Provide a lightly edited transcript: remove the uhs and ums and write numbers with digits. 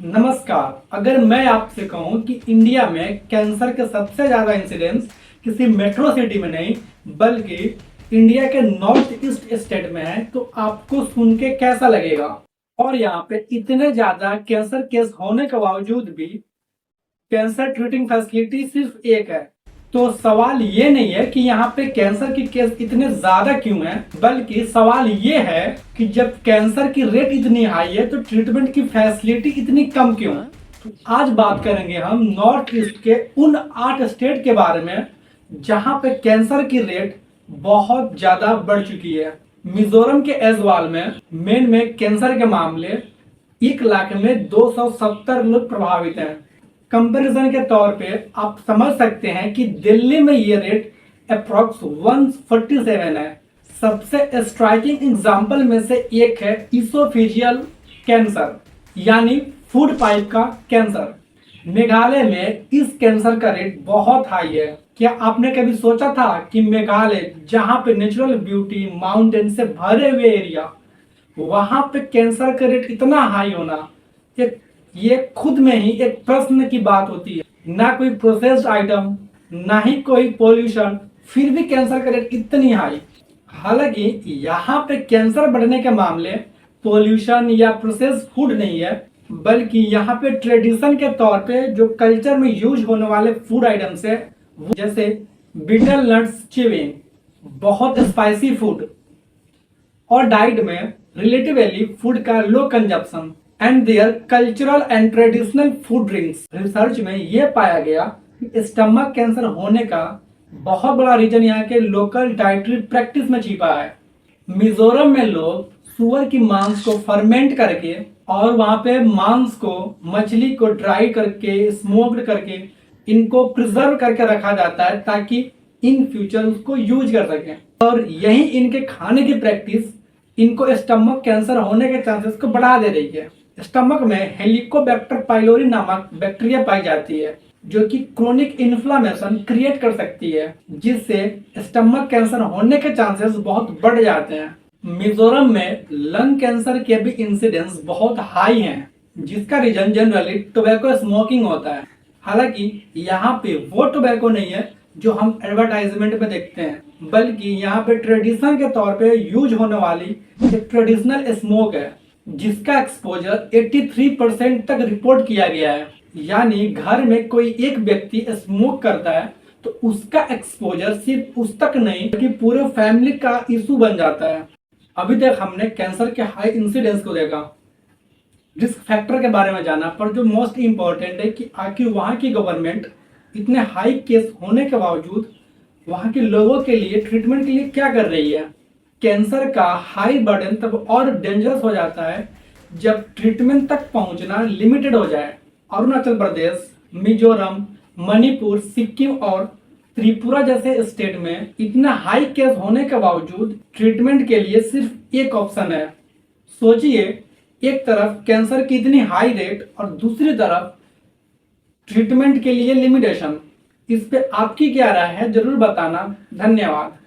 नमस्कार। अगर मैं आपसे कहूं कि इंडिया में कैंसर के सबसे ज्यादा इंसिडेंस किसी मेट्रो सिटी में नहीं बल्कि इंडिया के नॉर्थ ईस्ट स्टेट में है तो आपको सुन के कैसा लगेगा। और यहाँ पे इतने ज्यादा कैंसर केस होने के बावजूद भी कैंसर ट्रीटिंग फैसिलिटी सिर्फ एक है। तो सवाल ये नहीं है कि यहाँ पे कैंसर की केस इतने ज्यादा क्यों हैं, बल्कि सवाल ये है कि जब कैंसर की रेट इतनी हाई है तो ट्रीटमेंट की फैसिलिटी इतनी कम क्यों। तो आज बात करेंगे हम नॉर्थ ईस्ट के उन 8 स्टेट के बारे में जहाँ पे कैंसर की रेट बहुत ज्यादा बढ़ चुकी है। मिजोरम के ऐजवाल में मेन में कैंसर के मामले 1 लाख में 270 लोग प्रभावित हैं। कंपैरिजन के तौर पे आप समझ सकते हैं कि दिल्ली में ये रेट अप्रॉक्स 147 है। सबसे स्ट्राइकिंग एग्जांपल में से एक है इसोफेजियल कैंसर यानी फूड पाइप का कैंसर। मेघालय में इस कैंसर का रेट बहुत हाई है। क्या आपने कभी सोचा था कि मेघालय जहां पे नेचुरल ब्यूटी माउंटेन से भरे हुए एरिया, वहां पे कैंसर का रेट इतना हाई होना ये खुद में ही एक प्रश्न की बात होती है। ना कोई प्रोसेस्ड आइटम, ना ही कोई पोल्यूशन, फिर भी कैंसर का रेट इतनी हाई। हालांकि यहाँ पे कैंसर बढ़ने के मामले पोल्यूशन या प्रोसेस्ड फूड नहीं है, बल्कि यहाँ पे ट्रेडिशन के तौर पे जो कल्चर में यूज होने वाले फूड आइटम्स है, जैसे बीटल नट्स च्यूइंग, बहुत स्पाइसी फूड, और डाइट में रिलेटिवली फूड का low consumption and their cultural and traditional food drinks. Research में यह पाया गया कि स्टमक कैंसर होने का बहुत बड़ा रीजन यहाँ के लोकल डाइटरी प्रैक्टिस में छिपा है। मिजोरम में लोग सुअर की मांस को फर्मेंट करके और वहां पे मांस को, मछली को ड्राई करके, स्मोक्ड करके इनको प्रिजर्व करके रखा जाता है ताकि इन फ्यूचर उसको यूज कर सकें। और यही इनके खाने की प्रैक्टिस इनको स्टमक कैंसर होने के चांसेस को बढ़ा दे रही है। स्टमक में हेलिकोबैक्टर पाइलोरी नामक बैक्टीरिया पाई जाती है जो कि क्रोनिक इन्फ्लामेशन क्रिएट कर सकती है, जिससे स्टमक कैंसर होने के चांसेस बहुत बढ़ जाते हैं। मिजोरम में लंग कैंसर के भी इंसिडेंस बहुत हाई हैं, जिसका रीजन जनरली टोबैको स्मोकिंग होता है। हालांकि यहाँ पे वो टोबैको नहीं है जो हम एडवर्टाइजमेंट में देखते हैं, बल्कि यहाँ पे ट्रेडिशन के तौर पे यूज होने वाली एक ट्रेडिशनल स्मोक है जिसका एक्सपोजर 83% तक रिपोर्ट किया गया है। यानी घर में कोई एक व्यक्ति स्मोक करता है तो उसका एक्सपोजर सिर्फ उस तक नहीं बल्कि पूरे फैमिली का इशू बन जाता है। अभी तक हमने कैंसर के हाई इंसिडेंस को देखा, रिस्क फैक्टर के बारे में जाना, पर जो मोस्ट इम्पोर्टेंट है कि आखिर वहाँ की गवर्नमेंट इतने हाई केस होने के बावजूद वहाँ के लोगों के लिए ट्रीटमेंट के लिए क्या कर रही है। कैंसर का हाई बर्डन तब और डेंजरस हो जाता है जब ट्रीटमेंट तक पहुंचना लिमिटेड हो जाए। अरुणाचल प्रदेश, मिजोरम, मणिपुर, सिक्किम और त्रिपुरा जैसे स्टेट में इतना हाई केस होने के बावजूद ट्रीटमेंट के लिए सिर्फ एक ऑप्शन है। सोचिए, एक तरफ कैंसर की इतनी हाई रेट और दूसरी तरफ ट्रीटमेंट के लिए लिमिटेशन। इस पे आपकी क्या राय है, जरूर बताना। धन्यवाद।